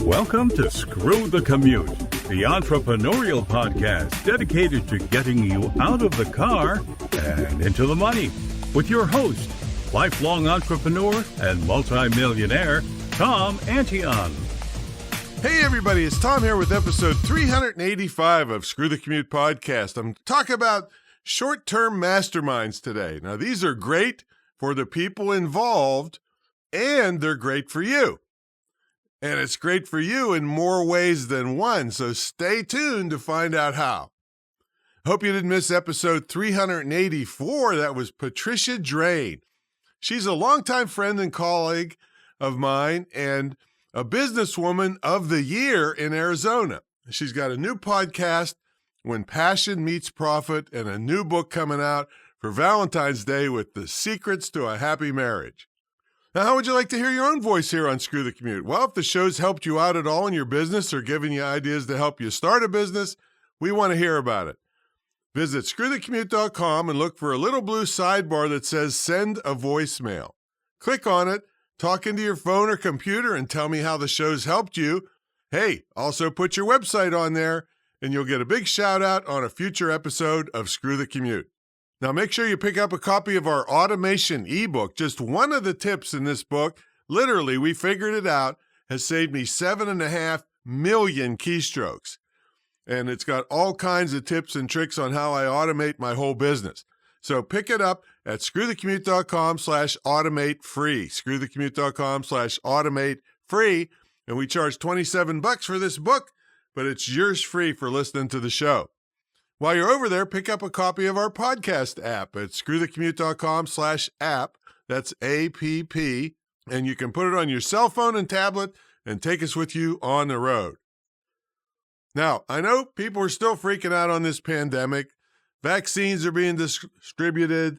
Welcome to Screw the Commute, the entrepreneurial podcast dedicated to getting you out of the car and into the money, with your host, lifelong entrepreneur and multimillionaire, Tom Antion. Hey everybody, it's Tom here with episode 385 of Screw the Commute podcast. I'm talking about short-term masterminds today. Now, these are great for the people involved, and they're great for you. And it's great for you in more ways than one, so stay tuned to find out how. Hope you didn't miss episode 384. That was Patricia Drain. She's a longtime friend and colleague of mine and a businesswoman of the year in Arizona. She's got a new podcast, When Passion Meets Profit, and a new book coming out for Valentine's Day with The Secrets to a Happy Marriage. Now, how would you like to hear your own voice here on Screw the Commute? Well, if the show's helped you out at all in your business or given you ideas to help you start a business, we want to hear about it. Visit screwthecommute.com and look for a little blue sidebar that says Send a Voicemail. Click on it, talk into your phone or computer, and tell me how the show's helped you. Hey, also put your website on there, and you'll get a big shout out on a future episode of Screw the Commute. Now, make sure you pick up a copy of our automation ebook. Just one of the tips in this book, literally, we figured it out, has saved me 7.5 million keystrokes. And it's got all kinds of tips and tricks on how I automate my whole business. So pick it up at screwthecommute.com/automate free, screwthecommute.com/automate free. And we charge $27 for this book, but it's yours free for listening to the show. While you're over there, pick up a copy of our podcast app at screwthecommute.com/app. That's APP. And you can put it on your cell phone and tablet and take us with you on the road. Now, I know people are still freaking out on this pandemic. Vaccines are being distributed,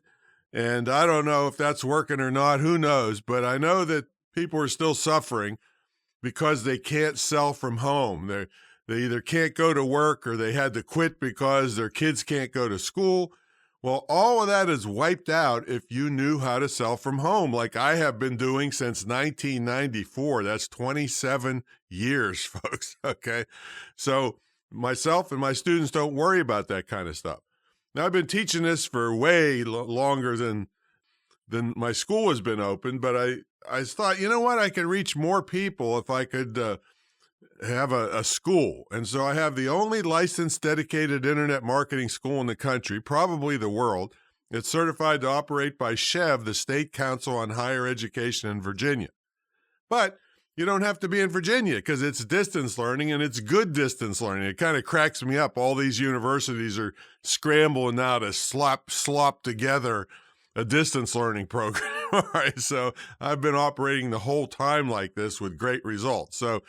and I don't know if that's working or not. Who knows? But I know that people are still suffering because they can't sell from home. They either can't go to work or they had to quit because their kids can't go to school. Well, all of that is wiped out if you knew how to sell from home, like I have been doing since 1994. That's 27 years, folks, okay? So myself and my students don't worry about that kind of stuff. Now, I've been teaching this for way longer than my school has been open, but I thought, you know what, I could reach more people if I could have a school. And so I have the only licensed dedicated internet marketing school in the country, probably the world. It's certified to operate by SHEV, the State Council on Higher Education in Virginia. But you don't have to be in Virginia because it's distance learning, and it's good distance learning. It kind of cracks me up. All these universities are scrambling now to slop together a distance learning program. All right, so I've been operating the whole time like this with great results. So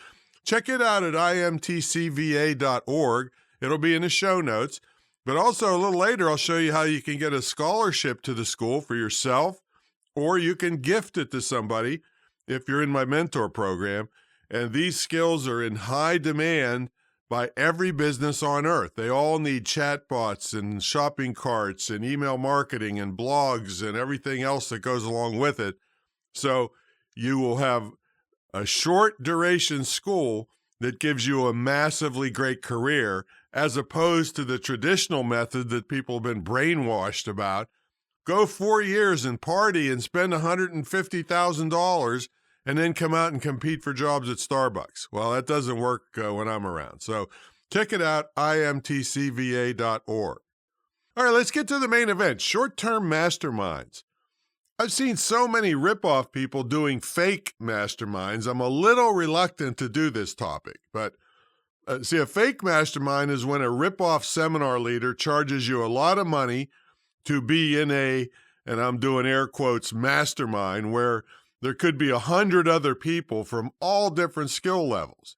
check it out at imtcva.org. It'll be in the show notes. But also a little later, I'll show you how you can get a scholarship to the school for yourself, or you can gift it to somebody if you're in my mentor program. And these skills are in high demand by every business on earth. They all need chatbots and shopping carts and email marketing and blogs and everything else that goes along with it. So you will have a short duration school that gives you a massively great career, as opposed to the traditional method that people have been brainwashed about. Go 4 years and party and spend $150,000 and then come out and compete for jobs at Starbucks. Well, that doesn't work when I'm around. So check it out, imtcva.org. All right, let's get to the main event, short-term masterminds. I've seen so many rip-off people doing fake masterminds. I'm a little reluctant to do this topic, but see, a fake mastermind is when a rip-off seminar leader charges you a lot of money to be in a, and I'm doing air quotes, mastermind, where there could be 100 other people from all different skill levels.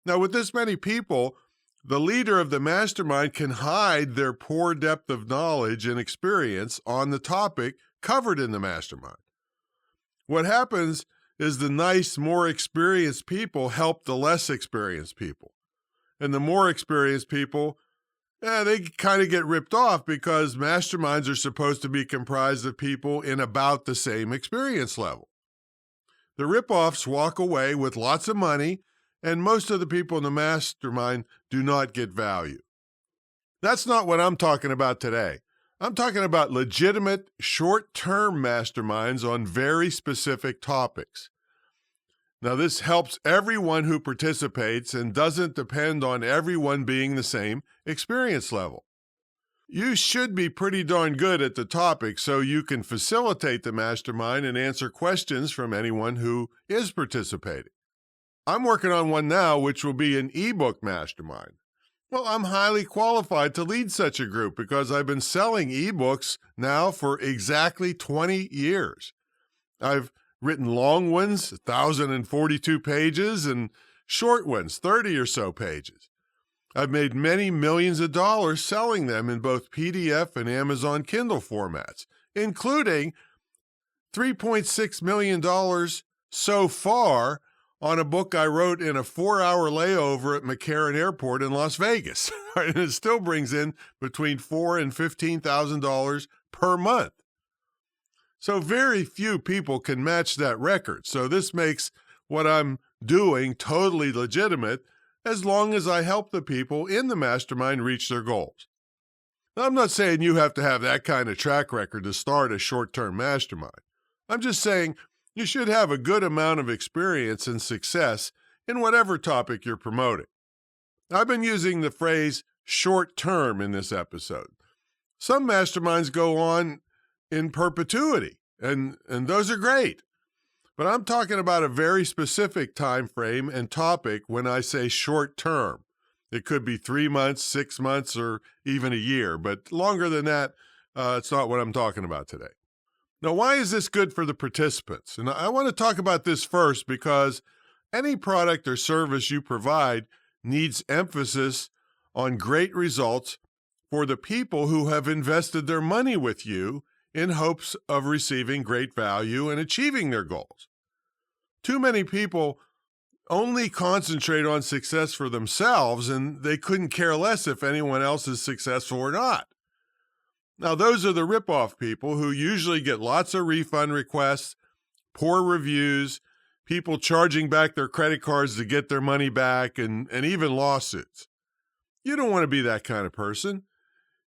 Now, with this many people, the leader of the mastermind can hide their poor depth of knowledge and experience on the topic covered in the mastermind. What happens is the nice, more experienced people help the less experienced people. And the more experienced people, they kind of get ripped off because masterminds are supposed to be comprised of people in about the same experience level. The rip-offs walk away with lots of money and most of the people in the mastermind do not get value. That's not what I'm talking about today. I'm talking about legitimate short-term masterminds on very specific topics. Now, this helps everyone who participates and doesn't depend on everyone being the same experience level. You should be pretty darn good at the topic so you can facilitate the mastermind and answer questions from anyone who is participating. I'm working on one now, which will be an ebook mastermind. Well, I'm highly qualified to lead such a group because I've been selling ebooks now for exactly 20 years. I've written long ones, 1,042 pages, and short ones, 30 or so pages. I've made many millions of dollars selling them in both PDF and Amazon Kindle formats, including $3.6 million so far on a book I wrote in a 4-hour layover at McCarran Airport in Las Vegas. And it still brings in between $4,000 and $15,000 per month. So very few people can match that record. So this makes what I'm doing totally legitimate as long as I help the people in the mastermind reach their goals. Now, I'm not saying you have to have that kind of track record to start a short-term mastermind. I'm just saying you should have a good amount of experience and success in whatever topic you're promoting. I've been using the phrase short-term in this episode. Some masterminds go on in perpetuity, and those are great. But I'm talking about a very specific time frame and topic when I say short term. It could be 3 months, 6 months, or even a year, but longer than that, it's not what I'm talking about today. Now, why is this good for the participants? And I want to talk about this first because any product or service you provide needs emphasis on great results for the people who have invested their money with you in hopes of receiving great value and achieving their goals. Too many people only concentrate on success for themselves, and they couldn't care less if anyone else is successful or not. Now, those are the rip-off people who usually get lots of refund requests, poor reviews, people charging back their credit cards to get their money back, and even lawsuits. You don't want to be that kind of person.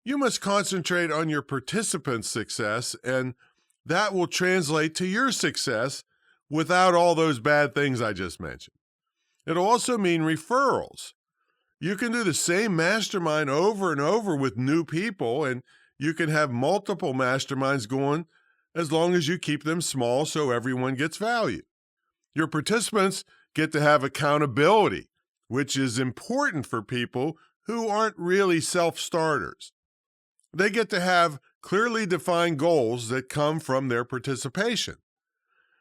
You must concentrate on your participants' success, and that will translate to your success without all those bad things I just mentioned. It'll also mean referrals. You can do the same mastermind over and over with new people, and you can have multiple masterminds going as long as you keep them small so everyone gets value. Your participants get to have accountability, which is important for people who aren't really self-starters. They get to have clearly defined goals that come from their participation.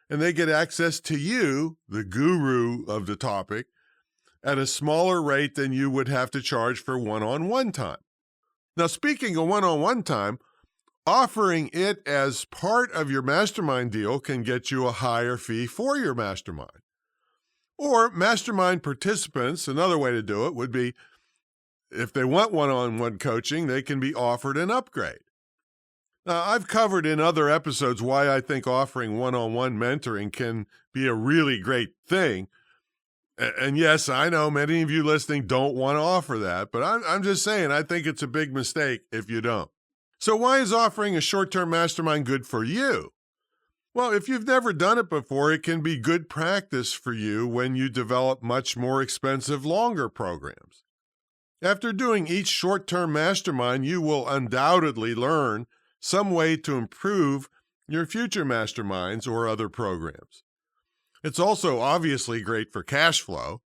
And they get access to you, the guru of the topic, at a smaller rate than you would have to charge for one-on-one time. Now, speaking of one-on-one time, offering it as part of your mastermind deal can get you a higher fee for your mastermind. Or mastermind participants, another way to do it would be, if they want one-on-one coaching, they can be offered an upgrade. Now, I've covered in other episodes why I think offering one-on-one mentoring can be a really great thing. And yes, I know many of you listening don't want to offer that, but I'm just saying I think it's a big mistake if you don't. So why is offering a short-term mastermind good for you? Well, if you've never done it before, it can be good practice for you when you develop much more expensive, longer programs. After doing each short-term mastermind, you will undoubtedly learn some way to improve your future masterminds or other programs. It's also obviously great for cash flow.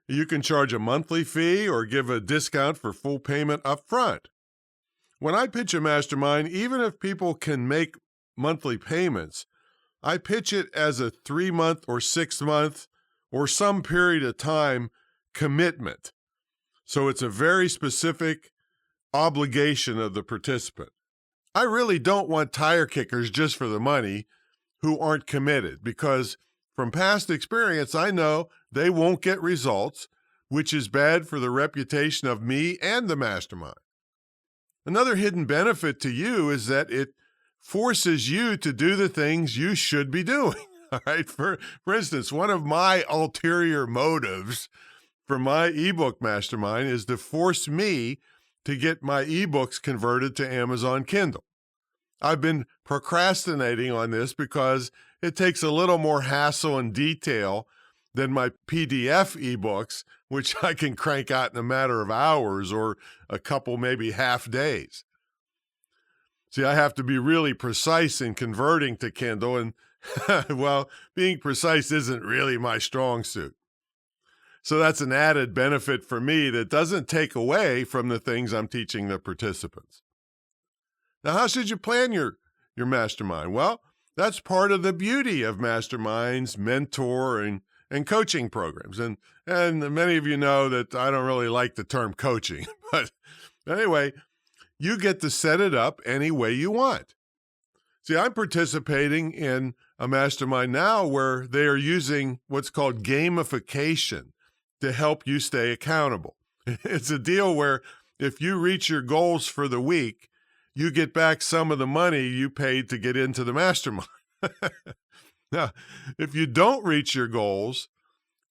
You can charge a monthly fee or give a discount for full payment up front. When I pitch a mastermind, even if people can make monthly payments, I pitch it as a 3-month or 6-month or some period of time commitment. So it's a very specific obligation of the participant. I really don't want tire kickers just for the money who aren't committed, because from past experience, I know they won't get results, which is bad for the reputation of me and the mastermind. Another hidden benefit to you is that it forces you to do the things you should be doing. All right. For instance, one of my ulterior motives for my ebook mastermind is to force me to get my ebooks converted to Amazon Kindle. I've been procrastinating on this because it takes a little more hassle and detail than my PDF ebooks, which I can crank out in a matter of hours or a couple, maybe half days. See, I have to be really precise in converting to Kindle, and well, being precise isn't really my strong suit. So that's an added benefit for me that doesn't take away from the things I'm teaching the participants. Now, how should you plan your mastermind? Well, that's part of the beauty of masterminds, mentor, and coaching programs. And many of you know that I don't really like the term coaching, but anyway, you get to set it up any way you want. See, I'm participating in a mastermind now where they are using what's called gamification to help you stay accountable. It's a deal where if you reach your goals for the week, you get back some of the money you paid to get into the mastermind. Now, if you don't reach your goals,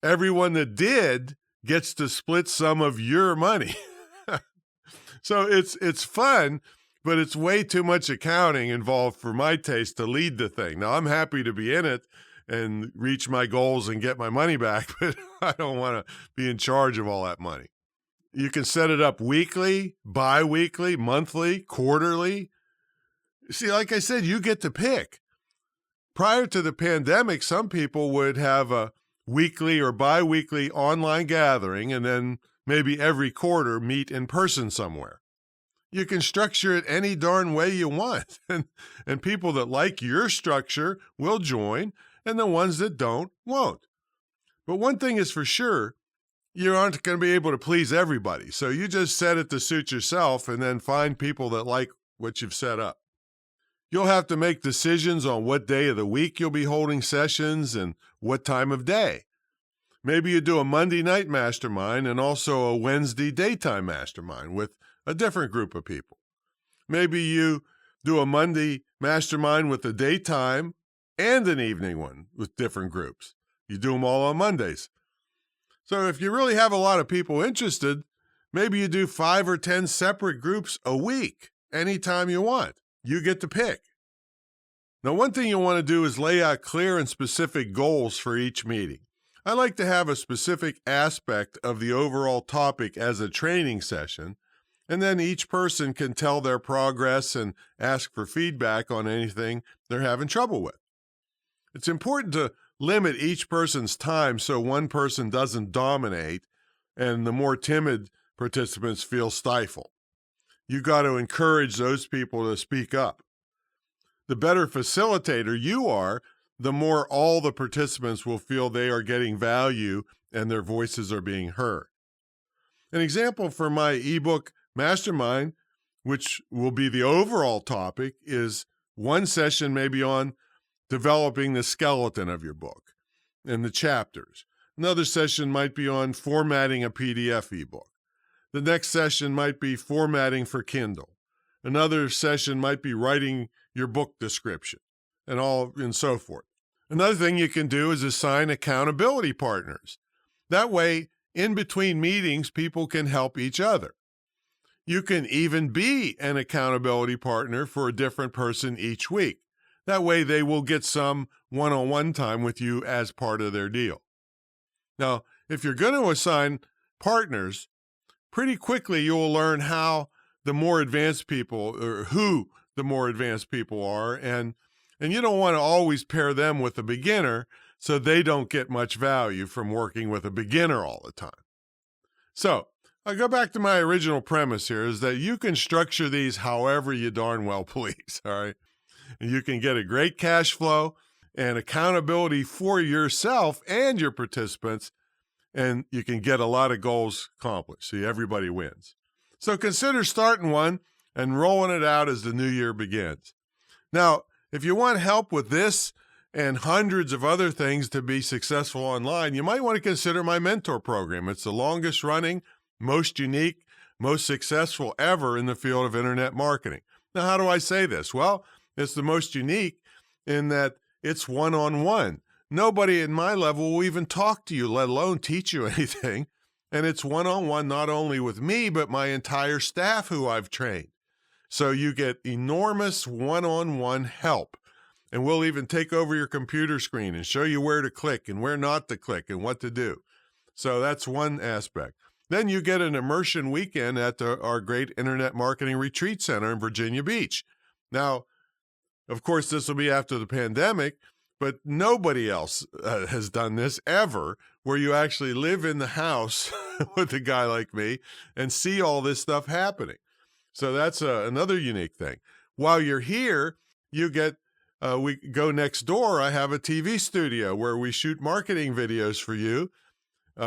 everyone that did gets to split some of your money. So it's fun, but it's way too much accounting involved for my taste to lead the thing. Now, I'm happy to be in it and reach my goals and get my money back, but I don't want to be in charge of all that money. You can set it up weekly, bi-weekly, monthly, quarterly. See, like I said, you get to pick. Prior to the pandemic, some people would have a weekly or bi-weekly online gathering and then maybe every quarter meet in person somewhere. You can structure it any darn way you want. And people that like your structure will join, and the ones that don't won't. But one thing is for sure, you aren't going to be able to please everybody. So you just set it to suit yourself and then find people that like what you've set up. You'll have to make decisions on what day of the week you'll be holding sessions and what time of day. Maybe you do a Monday night mastermind and also a Wednesday daytime mastermind with a different group of people. Maybe you do a Monday mastermind with a daytime and an evening one with different groups. You do them all on Mondays. So if you really have a lot of people interested, maybe you do 5 or 10 separate groups a week, anytime you want. You get to pick. Now, one thing you want to do is lay out clear and specific goals for each meeting. I like to have a specific aspect of the overall topic as a training session, and then each person can tell their progress and ask for feedback on anything they're having trouble with. It's important to limit each person's time so one person doesn't dominate and the more timid participants feel stifled. You got to encourage those people to speak up. The better facilitator you are, the more all the participants will feel they are getting value and their voices are being heard. An example for my ebook mastermind, which will be the overall topic, is one session maybe on developing the skeleton of your book and the chapters. Another session might be on formatting a PDF ebook. The next session might be formatting for Kindle. Another session might be writing your book description and so forth. Another thing you can do is assign accountability partners. That way, in between meetings, people can help each other. You can even be an accountability partner for a different person each week. That way, they will get some one-on-one time with you as part of their deal. Now, if you're going to assign partners, pretty quickly you'll learn how the more advanced people, or who the more advanced people are, and you don't want to always pair them with a beginner so they don't get much value from working with a beginner all the time. So I'll go back to my original premise here, is that you can structure these however you darn well please, all right? And you can get a great cash flow and accountability for yourself and your participants, and you can get a lot of goals accomplished. See, everybody wins. So consider starting one and rolling it out as the new year begins. Now, if you want help with this and hundreds of other things to be successful online, you might want to consider my mentor program. It's the longest running, most unique, most successful ever in the field of internet marketing. Now, how do I say this? Well, it's the most unique in that it's one-on-one nobody at my level will even talk to you, let alone teach you anything. And it's one-on-one, not only with me, but my entire staff who I've trained. So you get enormous one-on-one help. And we'll even take over your computer screen and show you where to click and where not to click and what to do. So that's one aspect. Then you get an immersion weekend at our great Internet Marketing Retreat Center in Virginia Beach. Now, of course, this will be after the pandemic, but nobody else has done this ever, where you actually live in the house with a guy like me and see all this stuff happening. So that's another unique thing. While you're here, you get, we go next door. I have a TV studio where we shoot marketing videos for you.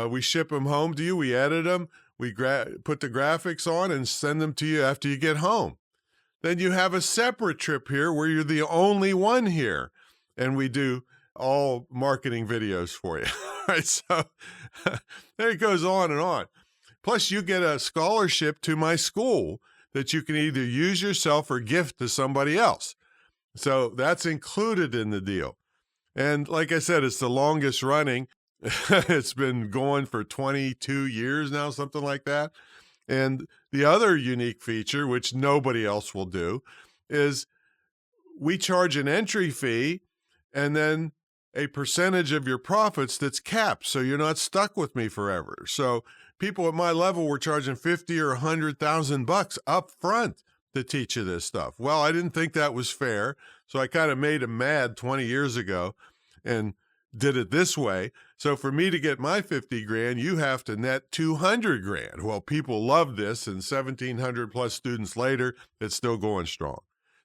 We ship them home to you. We edit them. We put the graphics on and send them to you after you get home. Then you have a separate trip here where you're the only one here, and we do all marketing videos for you. All right, so there it goes on and on. Plus, you get a scholarship to my school that you can either use yourself or gift to somebody else. So that's included in the deal. And like I said, it's the longest running. It's been going for 22 years now, something like that. And the other unique feature, which nobody else will do, is we charge an entry fee and then a percentage of your profits that's capped, so you're not stuck with me forever. So people at my level were charging $50,000 or $100,000 up front to teach you this stuff. Well, I didn't think that was fair, so I kind of made them mad 20 years ago and did it this way. So for me to get my 50 grand, you have to net 200 grand. Well, people love this, and 1,700 plus students later, it's still going strong.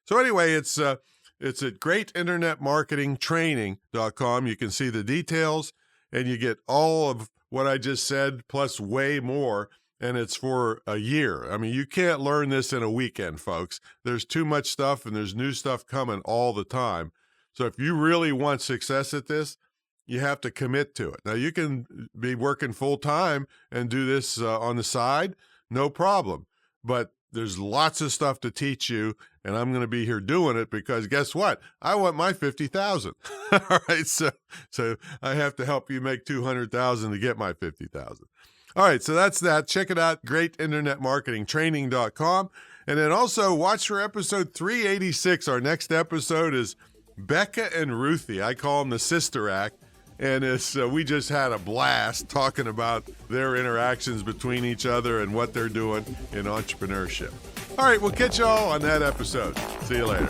So anyway, it's at greatinternetmarketingtraining.com. You can see the details, and you get all of what I just said, plus way more, and it's for a year. I mean, you can't learn this in a weekend, folks. There's too much stuff, and there's new stuff coming all the time. So if you really want success at this, you have to commit to it. Now, you can be working full-time and do this on the side, no problem. But there's lots of stuff to teach you, and I'm going to be here doing it because guess what? I want my 50,000. All right, so I have to help you make 200,000 to get my 50,000. All right, so that's that. Check it out, greatinternetmarketingtraining.com. And then also watch for episode 386. Our next episode is Becca and Ruthie. I call them the Sister Act. And we just had a blast talking about their interactions between each other and what they're doing in entrepreneurship. All right, we'll catch y'all on that episode. See you later.